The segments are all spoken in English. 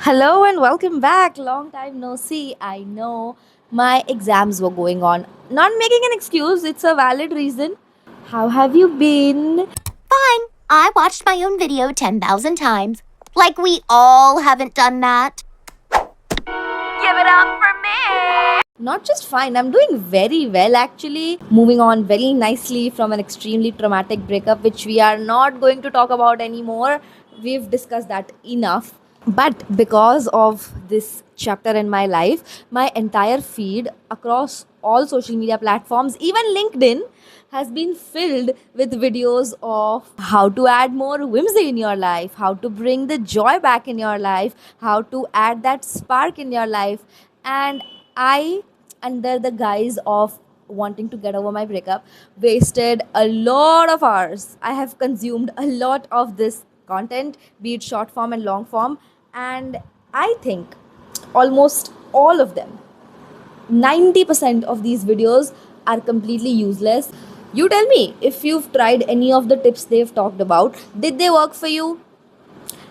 Hello and welcome back. Long time no see. I know my exams were going on. Not making an excuse, it's a valid reason. How have you been? Fine. I watched my own video 10,000 times. Like we all haven't done that. Give it up for me! Not just fine, I'm doing very well actually. Moving on very nicely from an extremely traumatic breakup, which we are not going to talk about anymore. We've discussed that enough. But because of this chapter in my life, my entire feed across all social media platforms, even LinkedIn, has been filled with videos of how to add more whimsy in your life, how to bring the joy back in your life, how to add that spark in your life. And I, under the guise of wanting to get over my breakup, wasted a lot of hours. I have consumed a lot of this content, be it short form and long form, and I think almost all of them, 90% of these videos, are completely useless. You tell me if you've tried any of the tips they've talked about. Did they work for you?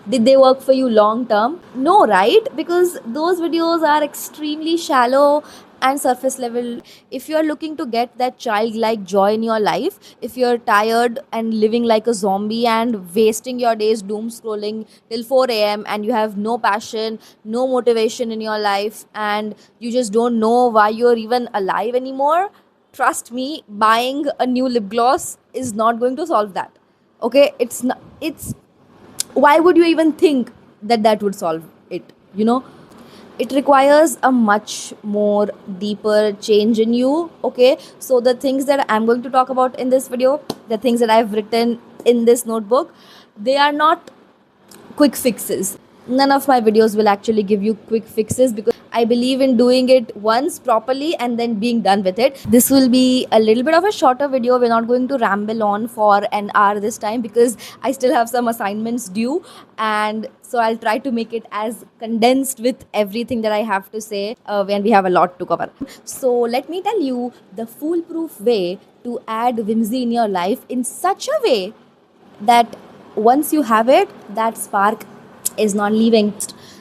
Did they work for you long term? No, right? Because those videos are extremely shallow and surface level. If you're looking to get that childlike joy in your life, if you're tired and living like a zombie and wasting your days doom scrolling till 4 a.m., and you have no passion, no motivation in your life, and you just don't know why you're even alive anymore, trust me, buying a new lip gloss is not going to solve that. Okay, it's not, it's why would you even think that that would solve it, it requires a much more deeper change in you. Okay, so the things that I'm going to talk about in this video, the things that I've written in this notebook, they are not quick fixes. None of my videos will actually give you quick fixes because I believe in doing it once properly and then being done with it. This will be a little bit of a shorter video. We're not going to ramble on for an hour this time because I still have some assignments due, and so I'll try to make it as condensed with everything that I have to say when we have a lot to cover. So let me tell you the foolproof way to add whimsy in your life in such a way that once you have it, that spark is not leaving.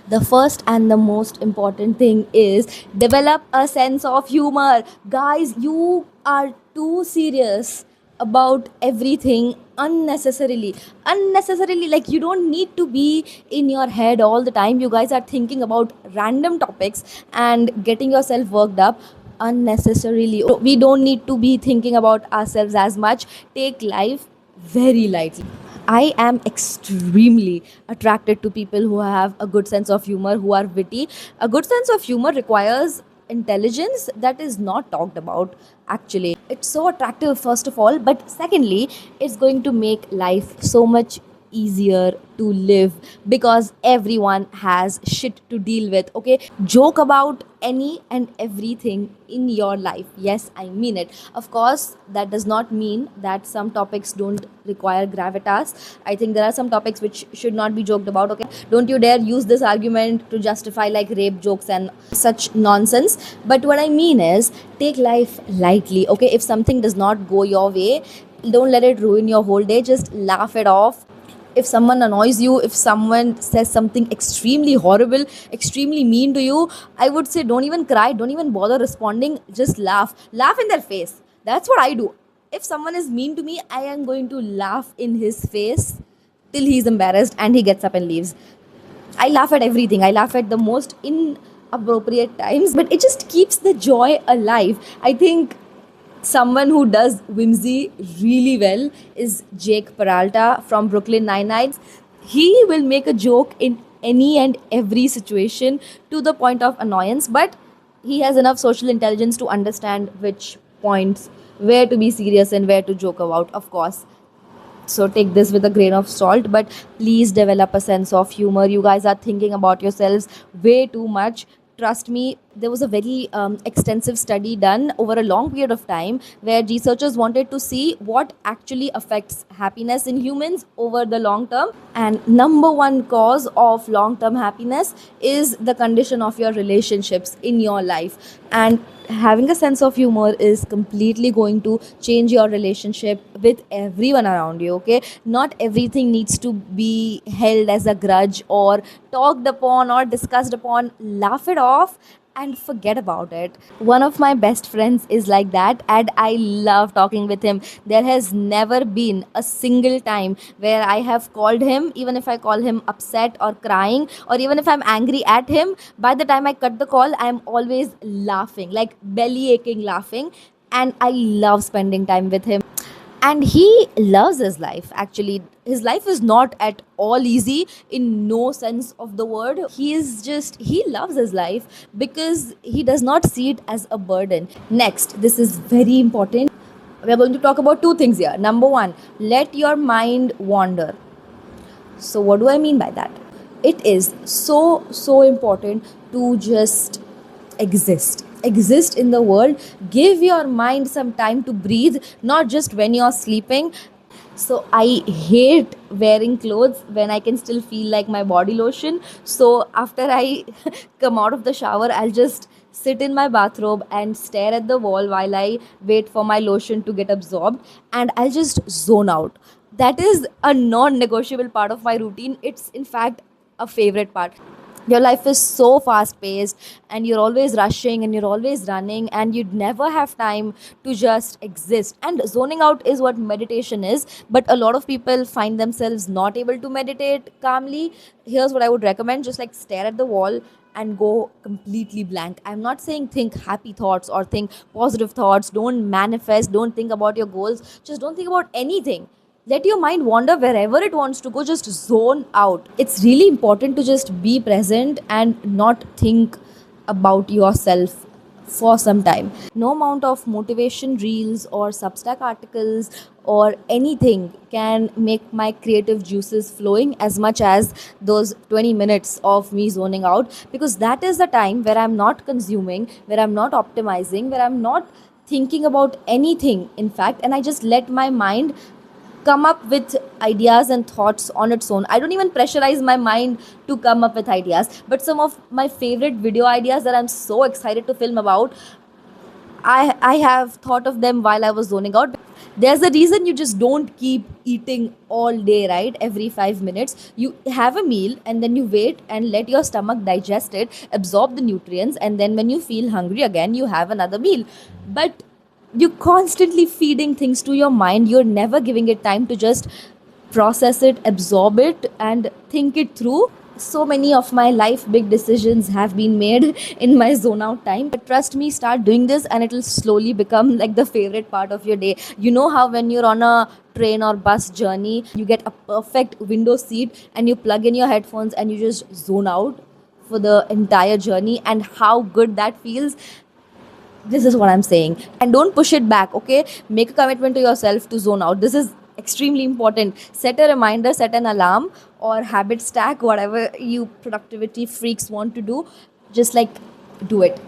The first and the most important thing is develop a sense of humor. Guys, you are too serious about everything unnecessarily. Like, you don't need to be in your head all the time. You guys are thinking about random topics and getting yourself worked up unnecessarily. We don't need to be thinking about ourselves as much. Take life very lightly. I am extremely attracted to people who have a good sense of humor, who are witty. A good sense of humor requires intelligence that is not talked about actually. It's so attractive, first of all, but secondly, it's going to make life so much easier to live because everyone has shit to deal with. Okay, joke about any and everything in your life. Yes, I mean it. Of course, that does not mean that some topics don't require gravitas. I think there are some topics which should not be joked about. Okay, don't you dare use this argument to justify like rape jokes and such nonsense. But what I mean is, take life lightly. Okay, if something does not go your way, don't let it ruin your whole day. Just laugh it off. If someone annoys you, if someone says something extremely horrible, extremely mean to you, I would say don't even cry, don't even bother responding, just laugh in their face. That's what I do. If someone is mean to me, I am going to laugh in his face till he's embarrassed and he gets up and leaves. I laugh at everything. I laugh at the most inappropriate times, but it just keeps the joy alive. I think someone who does whimsy really well is Jake Peralta from Brooklyn Nine-Nine. He will make a joke in any and every situation to the point of annoyance, but he has enough social intelligence to understand which points, where to be serious and where to joke about, of course. So take this with a grain of salt, but please develop a sense of humor. You guys are thinking about yourselves way too much. Trust me, there was a very extensive study done over a long period of time where researchers wanted to see what actually affects happiness in humans over the long term. And number one cause of long term happiness is the condition of your relationships in your life. And having a sense of humor is completely going to change your relationship with everyone around you. Okay, not everything needs to be held as a grudge or talked upon or discussed upon. Laugh it off and forget about it. One of my best friends is like that, and I love talking with him. There has never been a single time where I have called him, even if I call him upset or crying, or even if I'm angry at him, by the time I cut the call, I'm always laughing, like belly aching laughing. And I love spending time with him, and he loves his life. Actually, his life is not at all easy in no sense of the word. He loves his life because he does not see it as a burden. Next, this is very important, we are going to talk about two things here. Number one, let your mind wander. So what do I mean by that? It is so important to just exist in the world. Give your mind some time to breathe, not just when you're sleeping. So I hate wearing clothes when I can still feel like my body lotion. So after I come out of the shower, I'll just sit in my bathrobe and stare at the wall while I wait for my lotion to get absorbed, and I'll just zone out. That is a non negotiable part of my routine. It's in fact a favorite part. Your life is so fast paced, and you're always rushing and you're always running, and you'd never have time to just exist. And zoning out is what meditation is, but a lot of people find themselves not able to meditate calmly. Here's what I would recommend: just like stare at the wall and go completely blank. I'm not saying think happy thoughts or think positive thoughts, don't manifest, don't think about your goals, just don't think about anything. Let your mind wander wherever it wants to go. Just zone out. It's really important to just be present and not think about yourself for some time. No amount of motivation reels or Substack articles or anything can make my creative juices flowing as much as those 20 minutes of me zoning out, because that is the time where I'm not consuming, where I'm not optimizing, where I'm not thinking about anything, in fact, and I just let my mind come up with ideas and thoughts on its own. I don't even pressurize my mind to come up with ideas. But some of my favorite video ideas that I'm so excited to film about, I have thought of them while I was zoning out. There's a reason you just don't keep eating all day, right? Every 5 minutes, you have a meal and then you wait and let your stomach digest it, absorb the nutrients, and then when you feel hungry again, you have another meal. But you constantly feeding things to your mind, you're never giving it time to just process it, absorb it, and think it through. So many of my life big decisions have been made in my zone out time, but trust me, start doing this and it will slowly become like the favorite part of your day. You know how when you're on a train or bus journey, you get a perfect window seat and you plug in your headphones and you just zone out for the entire journey, and how good that feels. This is what I'm saying. And don't push it back, okay? Make a commitment to yourself to zone out. This is extremely important. Set a reminder, set an alarm, or habit stack, whatever you productivity freaks want to do. Just like do it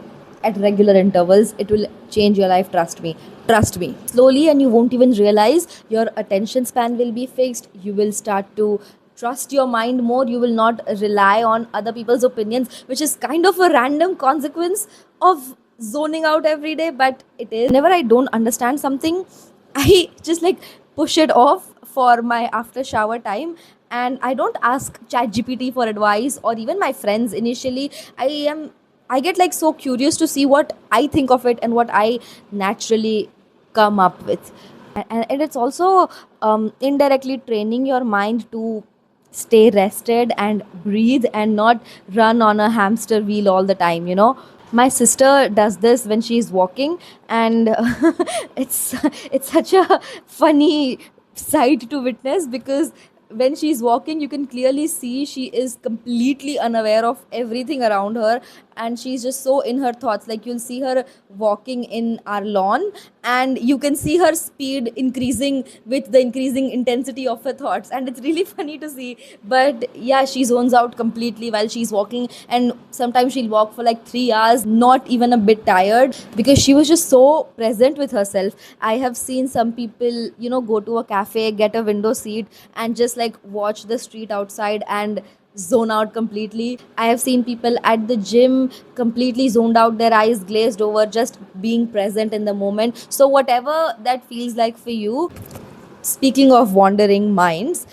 at regular intervals. It will change your life, trust me. Trust me. Slowly, and you won't even realize your attention span will be fixed. You will start to trust your mind more. You will not rely on other people's opinions, which is kind of a random consequence of zoning out every day, but it is. Whenever I don't understand something, I just like push it off for my after shower time, and I don't ask ChatGPT for advice or even my friends initially. I get like so curious to see what I think of it and what I naturally come up with. And it's also indirectly training your mind to stay rested and breathe and not run on a hamster wheel all the time, you know. My sister does this when she's walking, and it's it's such a funny sight to witness, because when she's walking, you can clearly see she is completely unaware of everything around her, and she's just so in her thoughts. Like, you'll see her walking in our lawn, and you can see her speed increasing with the increasing intensity of her thoughts, and it's really funny to see. But yeah, she zones out completely while she's walking, and sometimes she'll walk for like 3 hours, not even a bit tired, because she was just so present with herself. I have seen some people, go to a cafe, get a window seat, and just like watch the street outside and zone out completely. I have seen people at the gym completely zoned out, their eyes glazed over, just being present in the moment. So, whatever that feels like for you, speaking of wandering minds,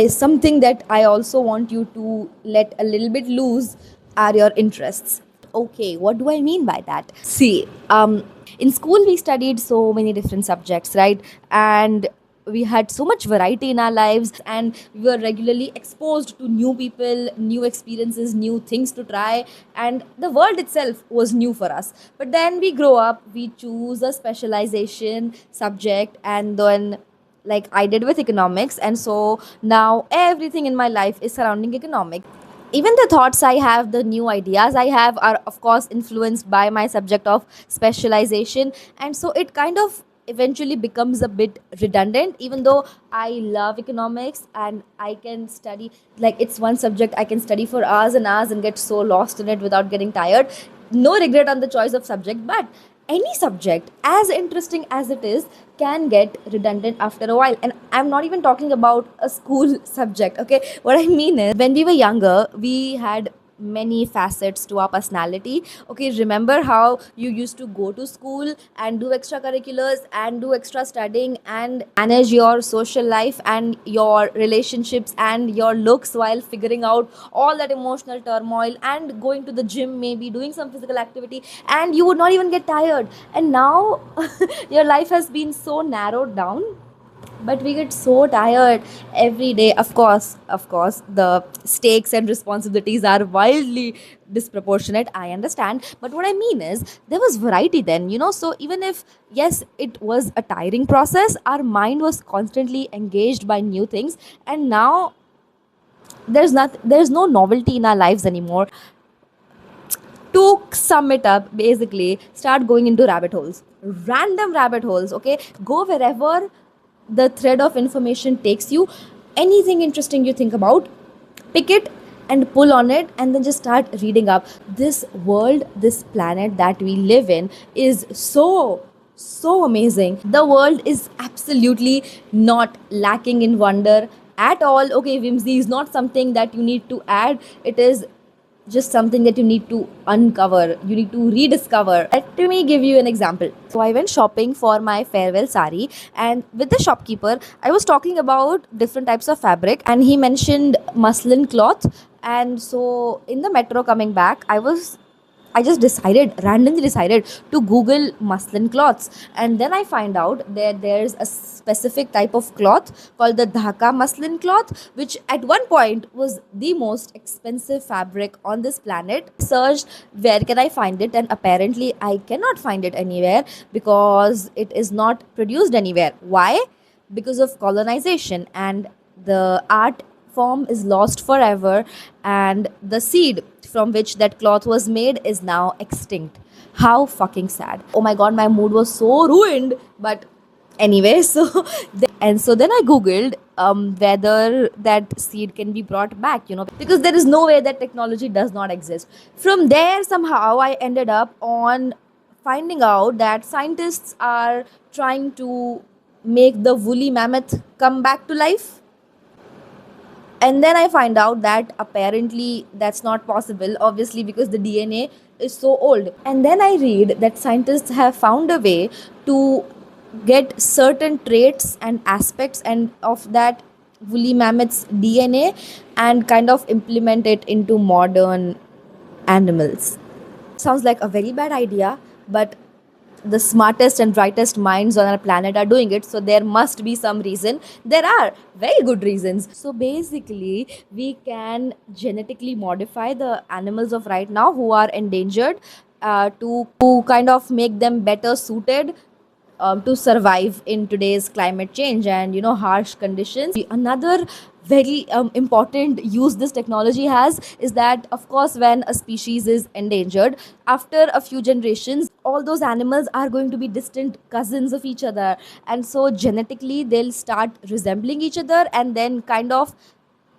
something that I also want you to let a little bit loose are your interests. Okay, what do I mean by that? See, in school we studied so many different subjects, right? And we had so much variety in our lives, and we were regularly exposed to new people, new experiences, new things to try, and the world itself was new for us. But then we grow up, we choose a specialization subject, and then, like I did with economics, and so now everything in my life is surrounding economics. Even the thoughts I have, the new ideas I have, are of course influenced by my subject of specialization, and so it kind of eventually becomes a bit redundant. Even though I love economics and I can study, like, it's one subject I can study for hours and hours and get so lost in it without getting tired. No regret on the choice of subject, but any subject, as interesting as it is, can get redundant after a while. And I'm not even talking about a school subject, okay? What I mean is, when we were younger, we had many facets to our personality. Okay, remember how you used to go to school and do extracurriculars and do extra studying and manage your social life and your relationships and your looks while figuring out all that emotional turmoil, and going to the gym, maybe doing some physical activity, and you would not even get tired. And now your life has been so narrowed down, but we get so tired every day. Of course, the stakes and responsibilities are wildly disproportionate, I understand, but what I mean is, there was variety then, so even if, yes, it was a tiring process, our mind was constantly engaged by new things. And now there's no novelty in our lives anymore. To sum it up, basically, start going into rabbit holes, random rabbit holes, okay? Go wherever the thread of information takes you. Anything interesting you think about, pick it and pull on it, and then just start reading up. This world, this planet that we live in is so amazing. The world is absolutely not lacking in wonder at all. Okay, whimsy is not something that you need to add, it is just something that you need to uncover, you need to rediscover. Let me give you an example. So I went shopping for my farewell sari, and with the shopkeeper, I was talking about different types of fabric, and he mentioned muslin cloth. And so in the metro coming back, I just randomly decided to Google muslin cloths. And then I find out that there's a specific type of cloth called the Dhaka muslin cloth, which at one point was the most expensive fabric on this planet. Searched where can I find it, and apparently I cannot find it anywhere because it is not produced anywhere. Why? Because of colonization, and the art form is lost forever, and the seed from which that cloth was made is now extinct. How fucking sad. Oh my god, my mood was so ruined. But anyway, so then I googled whether that seed can be brought back, because there is no way that technology does not exist. From there, somehow I ended up on finding out that scientists are trying to make the woolly mammoth come back to life. And then I find out that apparently that's not possible, obviously, because the DNA is so old. And then I read that scientists have found a way to get certain traits and aspects and of that woolly mammoth's DNA and kind of implement it into modern animals. Sounds like a very bad idea, but the smartest and brightest minds on our planet are doing it, so there must be some reason. There are very good reasons. So basically, we can genetically modify the animals of right now who are endangered, to kind of make them better suited to survive in today's climate change and harsh conditions. Another very important use this technology has is that, of course, when a species is endangered, after a few generations, all those animals are going to be distant cousins of each other, and so genetically they'll start resembling each other, and then kind of,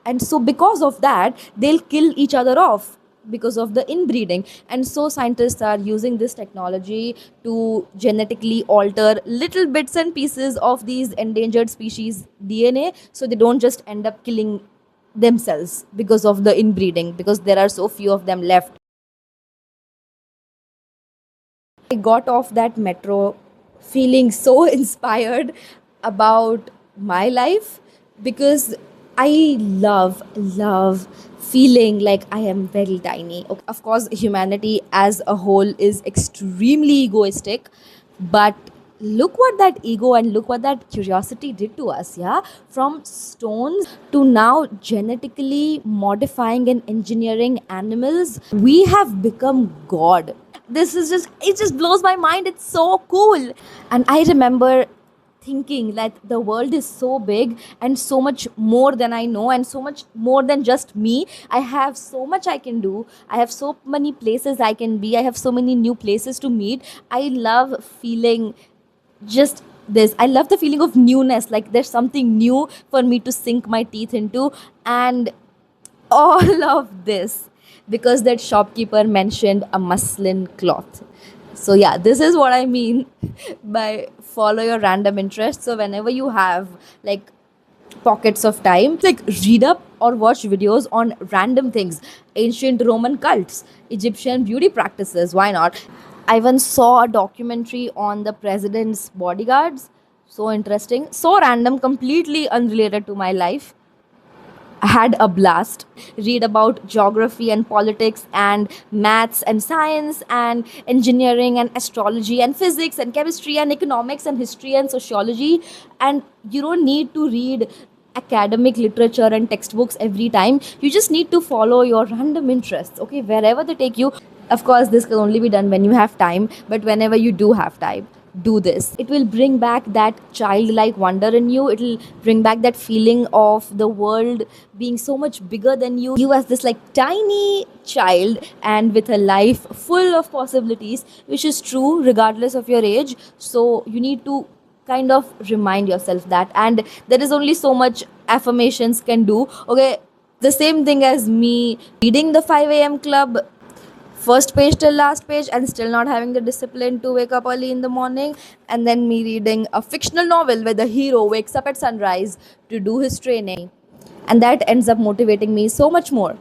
and so because of that they'll kill each other off because of the inbreeding. And so scientists are using this technology to genetically alter little bits and pieces of these endangered species DNA, so they don't just end up killing themselves because of the inbreeding, because there are so few of them left. I got off that metro feeling so inspired about my life, because I love feeling like I am very tiny. Okay, of course, humanity as a whole is extremely egoistic, but look what that ego and look what that curiosity did to us, yeah? From stones to now genetically modifying and engineering animals, we have become God. This is just, it just blows my mind. It's so cool. And I remember thinking that the world is so big and so much more than I know, and so much more than just me. I have so much I can do. I have so many places I can be. I have so many new places to meet. I love feeling just this. I love the feeling of newness, like there's something new for me to sink my teeth into. And all of this because that shopkeeper mentioned a muslin cloth. So yeah, this is what I mean by follow your random interests. So whenever you have like pockets of time, like read up or watch videos on random things, ancient Roman cults, Egyptian beauty practices, why not? I once saw a documentary on the president's bodyguards. So interesting, so random, completely unrelated to my life. I had a blast. Read about geography and politics and maths and science and engineering and astrology and physics and chemistry and economics and history and sociology. And you don't need to read academic literature and textbooks every time. You just need to follow your random interests, okay, wherever they take you. Of course, this can only be done when you have time, but whenever you do have time, do this. It will bring back that childlike wonder in you. It will bring back that feeling of the world being so much bigger than you as this like tiny child and with a life full of possibilities, which is true regardless of your age. So you need to kind of remind yourself that, and there is only so much affirmations can do, okay? The same thing as me reading the 5 a.m. club, first page till last page, and still not having the discipline to wake up early in the morning, and then me reading a fictional novel where the hero wakes up at sunrise to do his training, and that ends up motivating me so much more.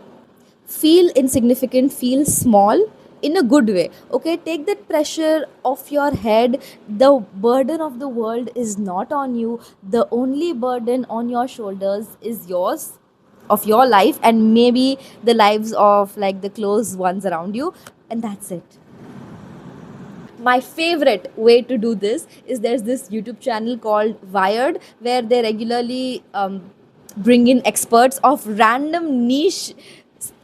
Feel insignificant, feel small in a good way, okay? Take that pressure off your head. The burden of the world is not on you. The only burden on your shoulders is yours, of your life, and maybe the lives of like the close ones around you, and that's it. My favorite way to do this is there's this YouTube channel called Wired, where they regularly bring in experts of random niche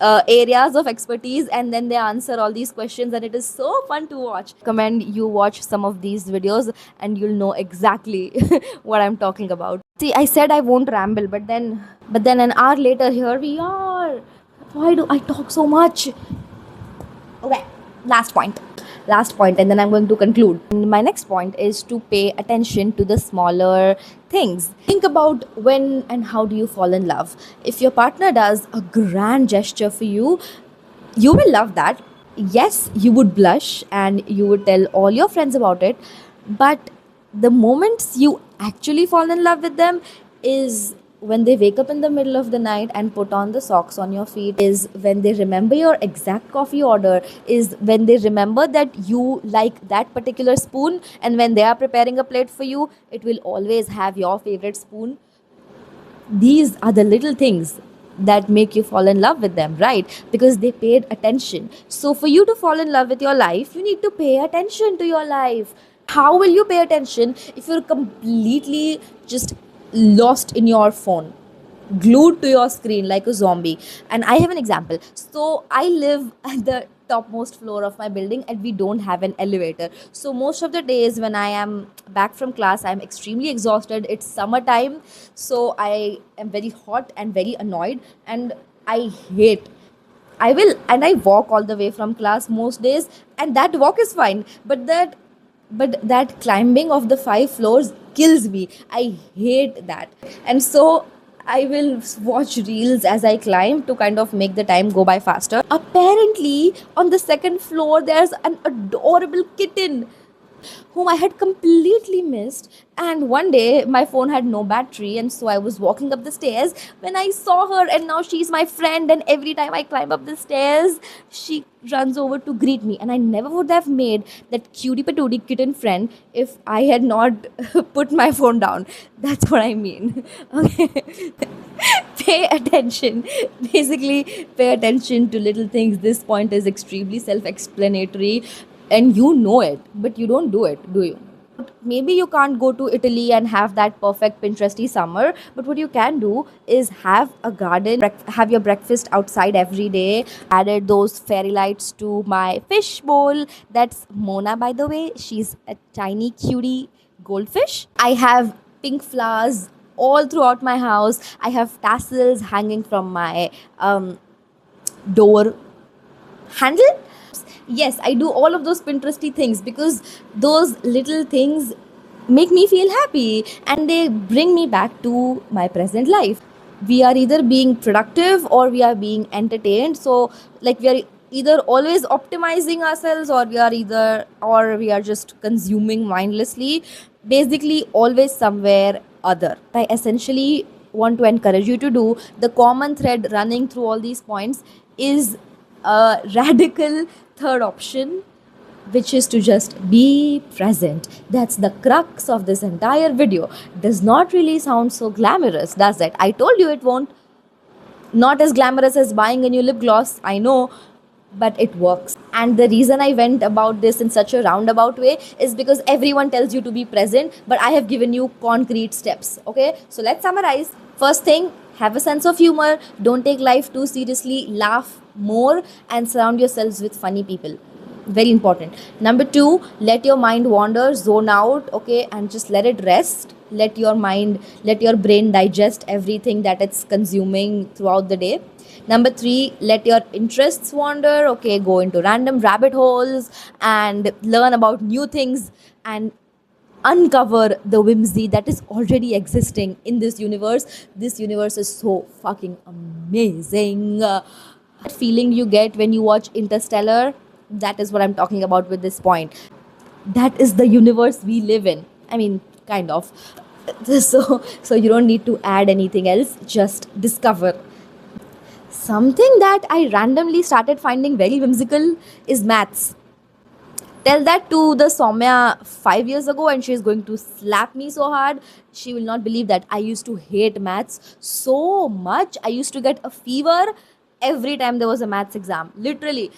areas of expertise, and then they answer all these questions, and it is so fun to watch. Recommend you watch some of these videos and you'll know exactly what I'm talking about. See, I said I won't ramble, but then an hour later here we are. Why do I talk so much? Okay, last point, and then I'm going to conclude. My next point is to pay attention to the smaller things. Think about when and how do you fall in love. If your partner does a grand gesture for you, you will love that. Yes, you would blush and you would tell all your friends about it, but the moments you actually fall in love with them is when they wake up in the middle of the night and put on the socks on your feet, is when they remember your exact coffee order, is when they remember that you like that particular spoon, and when they are preparing a plate for you, it will always have your favorite spoon. These are the little things that make you fall in love with them, right? Because they paid attention. So for you to fall in love with your life, you need to pay attention to your life. How will you pay attention if you're completely just lost in your phone, glued to your screen like a zombie? And I have an example. So I live at the topmost floor of my building, and we don't have an elevator. So most of the days when I am back from class, I'm extremely exhausted. It's summertime, so I am very hot and very annoyed, and I hate I will and I walk all the way from class most days, and that walk is fine. But that climbing of the 5 floors kills me. I hate that. And so I will watch reels as I climb to kind of make the time go by faster. Apparently, on the second floor, there's an adorable kitten whom I had completely missed. And one day, my phone had no battery, and so I was walking up the stairs when I saw her, and now she's my friend. And every time I climb up the stairs, she runs over to greet me. And I never would have made that cutie patootie kitten friend if I had not put my phone down. That's what I mean. Okay. Pay attention. Basically, pay attention to little things. This point is extremely self explanatory, and you know it, but you don't do it, do you? Maybe you can't go to Italy and have that perfect Pinteresty summer, but what you can do is have a garden, have your breakfast outside every day. Added those fairy lights to my fish bowl. That's Mona, by the way. She's a tiny cutie goldfish. I have pink flowers all throughout my house. I have tassels hanging from my door handle. Yes, I do all of those Pinteresty things because those little things make me feel happy, and they bring me back to my present life. We are either being productive or we are being entertained. So, like, we are either always optimizing ourselves, or we are just consuming mindlessly. Basically, always somewhere other. I essentially want to encourage you to do, the common thread running through all these points is a radical third option, which is to just be present. That's the crux of this entire video. Does not really sound so glamorous, does it? I told you it won't. Not as glamorous as buying a new lip gloss, I know, but it works. And the reason I went about this in such a roundabout way is because everyone tells you to be present, but I have given you concrete steps. Okay, so let's summarize. First thing, have a sense of humor. Don't take life too seriously. Laugh more and surround yourselves with funny people. Very important. Number two, let your mind wander, zone out, okay, and just let it rest. Let your brain digest everything that it's consuming throughout the day. Number three, let your interests wander, okay, go into random rabbit holes and learn about new things and uncover the whimsy that is already existing in this universe. This universe is so fucking amazing. That feeling you get when you watch Interstellar, that is what I'm talking about with this point. That is the universe we live in. I mean, kind of. So you don't need to add anything else, just discover. Something that I randomly started finding very whimsical is maths. Tell that to the Soumya 5 years ago, and she's going to slap me so hard. She will not believe that I used to hate maths so much. I used to get a fever every time there was a maths exam, literally.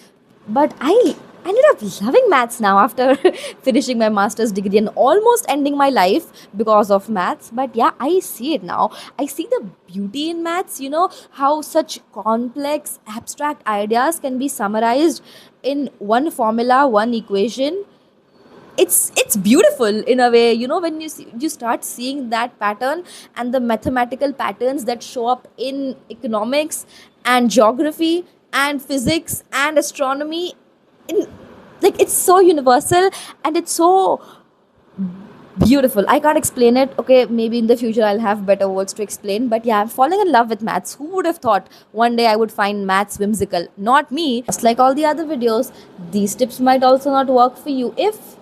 But I ended up loving maths now after finishing my master's degree and almost ending my life because of maths. But yeah, I see it now. I see the beauty in maths, how such complex, abstract ideas can be summarized in one formula, one equation. It's beautiful in a way, when you start seeing that pattern and the mathematical patterns that show up in economics and geography and physics and astronomy. In like, it's so universal and it's so beautiful. I can't explain it. Okay, maybe in the future I'll have better words to explain, but yeah, I'm falling in love with maths. Who would have thought one day I would find maths whimsical? Not me. Just like all the other videos, these tips might also not work for you if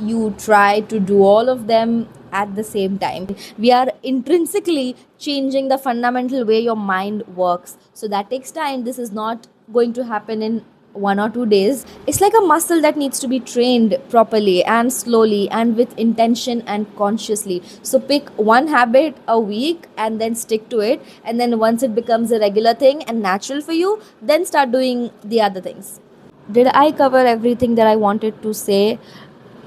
you try to do all of them at the same time. We are intrinsically changing the fundamental way your mind works, so that takes time. This is not going to happen in 1 or 2 days. It's like a muscle that needs to be trained properly and slowly and with intention and consciously. So pick one habit a week and then stick to it, and then once it becomes a regular thing and natural for you, then start doing the other things. Did I cover everything that I wanted to say?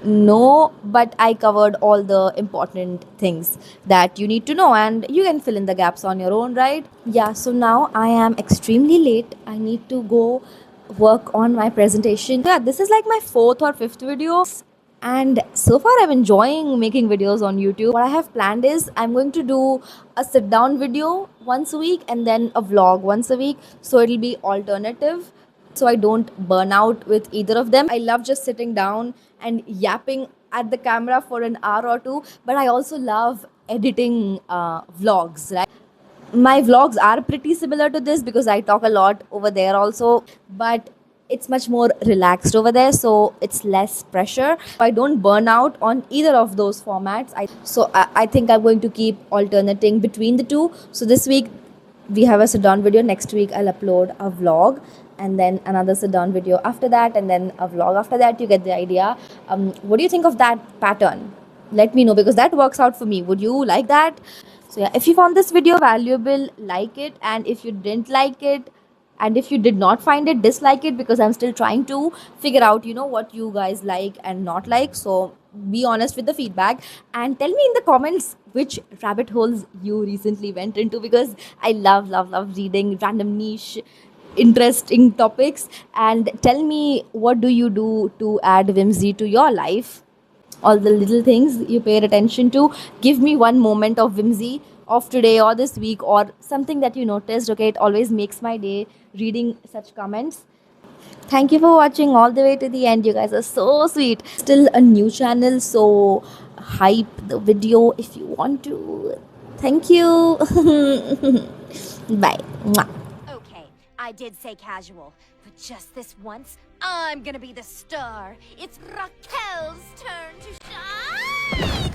No, but I covered all the important things that you need to know, and you can fill in the gaps on your own, right? Yeah, so now I am extremely late. I need to go work on my presentation. Yeah, this is like my 4th or 5th video. And so far I'm enjoying making videos on YouTube. What I have planned is I'm going to do a sit down video once a week and then a vlog once a week. So it'll be alternative, so I don't burn out with either of them. I love just sitting down and yapping at the camera for an hour or two, but I also love editing vlogs, right? My vlogs are pretty similar to this because I talk a lot over there also, but it's much more relaxed over there, so it's less pressure. I don't burn out on either of those formats. I think I'm going to keep alternating between the two. So this week we have a sit down video, next week I'll upload a vlog, and then another sit down video after that, and then a vlog after that. You get the idea. What do you think of that pattern? Let me know, because that works out for me. Would you like that? So yeah, if you found this video valuable, like it, and if you didn't like it, and if you did not find it, dislike it, because I'm still trying to figure out, what you guys like and not like. So be honest with the feedback and tell me in the comments which rabbit holes you recently went into, because I love reading random niche interesting topics. And tell me, what do you do to add whimsy to your life? All the little things you paid attention to. Give me one moment of whimsy of today or this week, or something that you noticed. Okay, it always makes my day reading such comments. Thank you for watching all the way to the end. You guys are so sweet. Still a new channel, so hype the video if you want to. Thank you. Bye. Mwah. Okay, I did say casual, but just this once, I'm gonna be the star. It's Raquel's turn to shine!